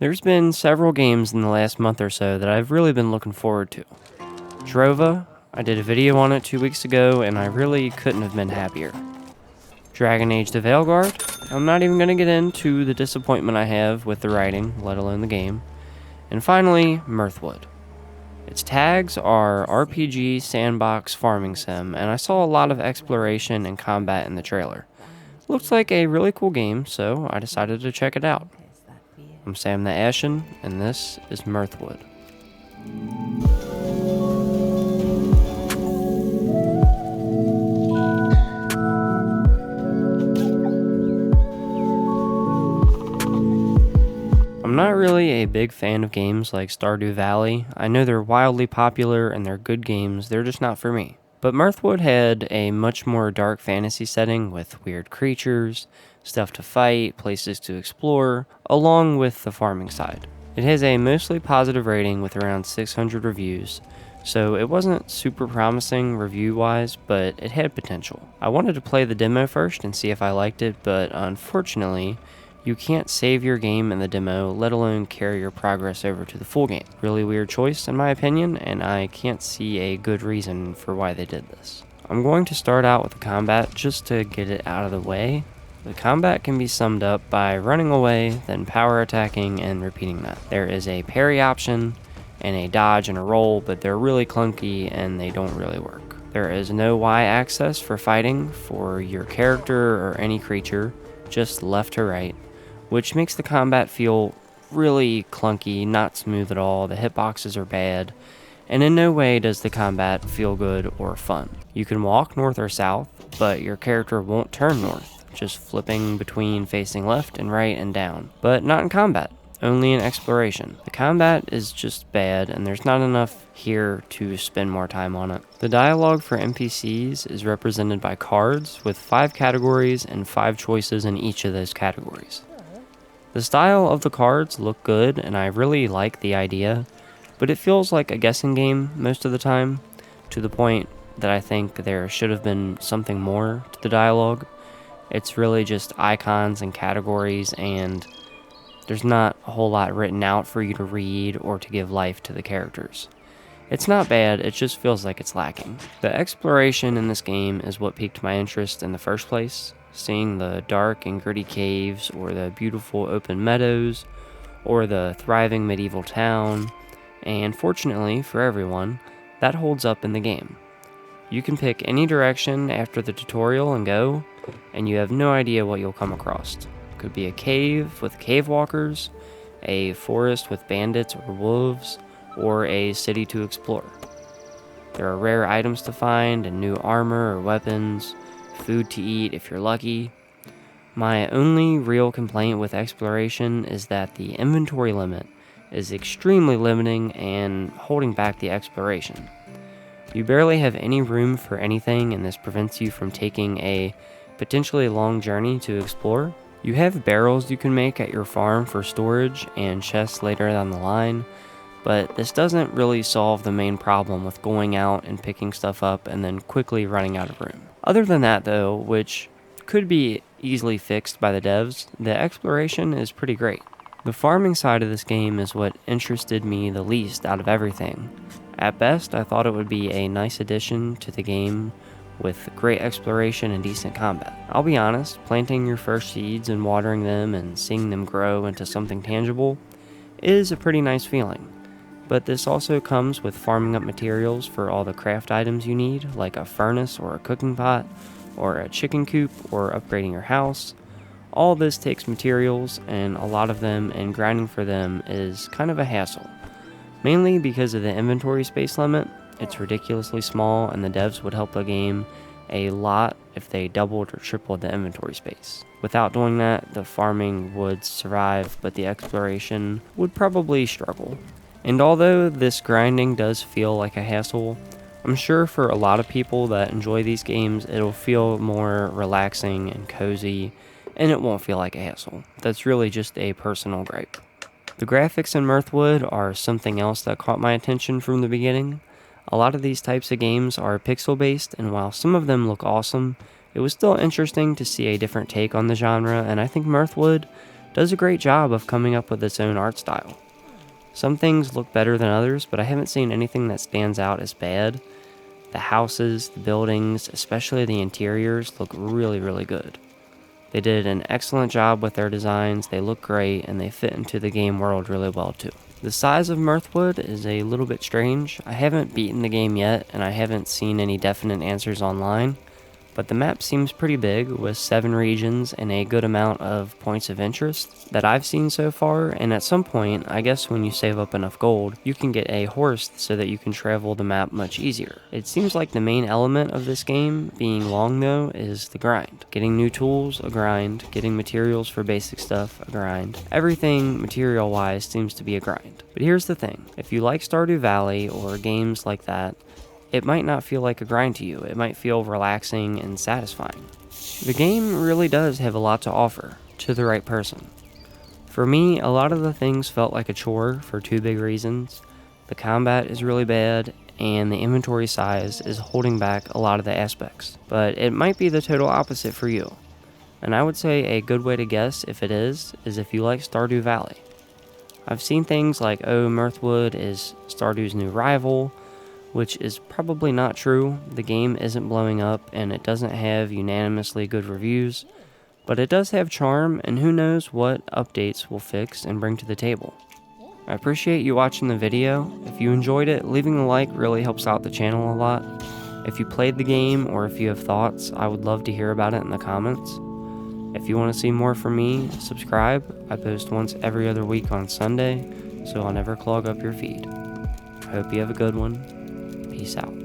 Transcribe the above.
There's been several games in the last month or so that I've really been looking forward to. Drova, I did a video on it 2 weeks ago and I really couldn't have been happier. Dragon Age the Veilguard, I'm not even going to get into the disappointment I have with the writing, let alone the game. And finally, Mirthwood. Its tags are RPG, sandbox, farming sim, and I saw a lot of exploration and combat in the trailer. Looks like a really cool game, so I decided to check it out. I'm Sam the Ashen, and this is Mirthwood. I'm not really a big fan of games like Stardew Valley. I know they're wildly popular and they're good games, they're just not for me. But Mirthwood had a much more dark fantasy setting with weird creatures, stuff to fight, places to explore, along with the farming side. It has a mostly positive rating with around 600 reviews, so it wasn't super promising review-wise, but it had potential. I wanted to play the demo first and see if I liked it, but unfortunately, you can't save your game in the demo, let alone carry your progress over to the full game. Really weird choice in my opinion, and I can't see a good reason for why they did this. I'm going to start out with the combat just to get it out of the way. The combat can be summed up by running away, then power attacking, and repeating that. There is a parry option, and a dodge and a roll, but they're really clunky and they don't really work. There is no Y-axis for fighting for your character or any creature, just left to right, which makes the combat feel really clunky, not smooth at all. The hitboxes are bad, and in no way does the combat feel good or fun. You can walk north or south, but your character won't turn north, just flipping between facing left and right and down, but not in combat, only in exploration. The combat is just bad, and there's not enough here to spend more time on it. The dialogue for NPCs is represented by cards with 5 categories and 5 choices in each of those categories. The style of the cards look good, and I really like the idea, but it feels like a guessing game most of the time, to the point that I think there should have been something more to the dialogue. It's really just icons and categories, and there's not a whole lot written out for you to read or to give life to the characters. It's not bad, it just feels like it's lacking. The exploration in this game is what piqued my interest in the first place. Seeing the dark and gritty caves, or the beautiful open meadows, or the thriving medieval town, and fortunately for everyone, that holds up in the game. You can pick any direction after the tutorial and go, and you have no idea what you'll come across. Could be a cave with cave walkers, a forest with bandits or wolves, or a city to explore. There are rare items to find and new armor or weapons, food to eat if you're lucky. My only real complaint with exploration is that the inventory limit is extremely limiting and holding back the exploration. You barely have any room for anything, and this prevents you from taking a potentially long journey to explore. You have barrels you can make at your farm for storage and chests later down the line, but this doesn't really solve the main problem with going out and picking stuff up and then quickly running out of room. Other than that though, which could be easily fixed by the devs, the exploration is pretty great. The farming side of this game is what interested me the least out of everything. At best, I thought it would be a nice addition to the game with great exploration and decent combat. I'll be honest, planting your first seeds and watering them and seeing them grow into something tangible is a pretty nice feeling. But this also comes with farming up materials for all the craft items you need, like a furnace or a cooking pot, or a chicken coop, or upgrading your house. All this takes materials, and a lot of them, and grinding for them is kind of a hassle. Mainly because of the inventory space limit. It's ridiculously small, and the devs would help the game a lot if they doubled or tripled the inventory space. Without doing that, the farming would survive, but the exploration would probably struggle. And although this grinding does feel like a hassle, I'm sure for a lot of people that enjoy these games, it'll feel more relaxing and cozy, and it won't feel like a hassle. That's really just a personal gripe. The graphics in Mirthwood are something else that caught my attention from the beginning. A lot of these types of games are pixel-based, and while some of them look awesome, it was still interesting to see a different take on the genre, and I think Mirthwood does a great job of coming up with its own art style. Some things look better than others, but I haven't seen anything that stands out as bad. The houses, the buildings, especially the interiors, look really, really good. They did an excellent job with their designs, they look great, and they fit into the game world really well too. The size of Mirthwood is a little bit strange. I haven't beaten the game yet, and I haven't seen any definite answers online, but the map seems pretty big with 7 regions and a good amount of points of interest that I've seen so far, and at some point, I guess when you save up enough gold, you can get a horse so that you can travel the map much easier. It seems like the main element of this game, being long though, is the grind. Getting new tools, a grind. Getting materials for basic stuff, a grind. Everything material-wise seems to be a grind. But here's the thing, if you like Stardew Valley or games like that, it might not feel like a grind to you. It might feel relaxing and satisfying. The game really does have a lot to offer, to the right person. For me, a lot of the things felt like a chore for 2 big reasons. The combat is really bad, and the inventory size is holding back a lot of the aspects. But it might be the total opposite for you. And I would say a good way to guess if it is if you like Stardew Valley. I've seen things like, oh, Mirthwood is Stardew's new rival, which is probably not true. The game isn't blowing up and it doesn't have unanimously good reviews, but it does have charm, and who knows what updates will fix and bring to the table. I appreciate you watching the video. If you enjoyed it, leaving a like really helps out the channel a lot. If you played the game or if you have thoughts, I would love to hear about it in the comments. If you want to see more from me, subscribe. I post once every other week on Sunday, so I'll never clog up your feed. I hope you have a good one. Peace out.